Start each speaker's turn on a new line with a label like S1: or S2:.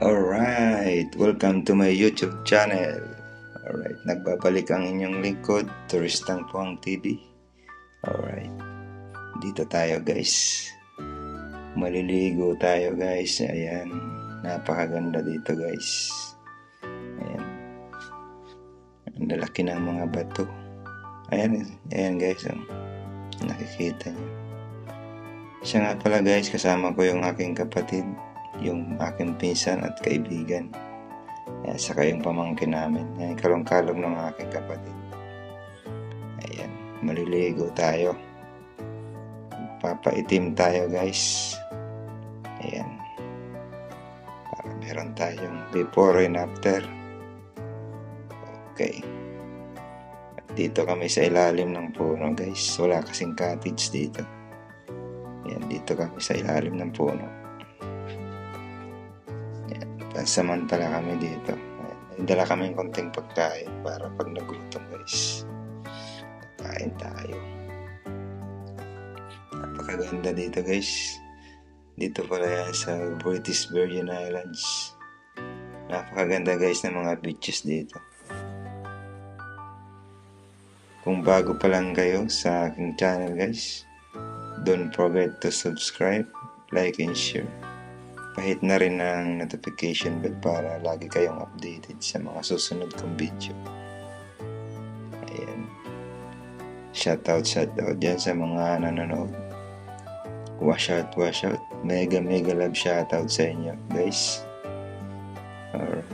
S1: Alright, welcome to my YouTube channel. Alright, nagbabalik ang inyong lingkod, Turistang Puang TV. Alright, dito tayo guys. Maliligo tayo guys. Ayan, napakaganda dito guys. Ayan, ang lalaki ng mga bato. Ayan guys, nakikita nyo. Siya nga pala guys, kasama ko yung aking kapatid, yung aking pinsan at kaibigan. Ayan, saka yung pamangkin namin. Ayan, kalong-kalong ng aking kapatid. Ayan, maliligo tayo. Papaitim tayo guys. Ayan. Para meron tayong before and after. Okay. At dito kami sa ilalim ng puno guys. Wala kasing cottage dito. Ayan, dito kami sa ilalim ng puno. Ayan, pansamantala kami dito. Ayan, dala kami ng konting pagkain para pag nagutom guys, kain tayo. Napakaganda dito guys. Dito pala yan sa British Virgin Islands. Napakaganda guys ng mga beaches dito. Kung bago pa lang kayo sa aking channel guys, don't forget to subscribe, like, and share. Pahit na rin ang notification bell para lagi kayong updated sa mga susunod kong video. Ayan. Shoutout dyan sa mga nanonood. Wash out. Mega love shoutout sa inyo guys. Alright.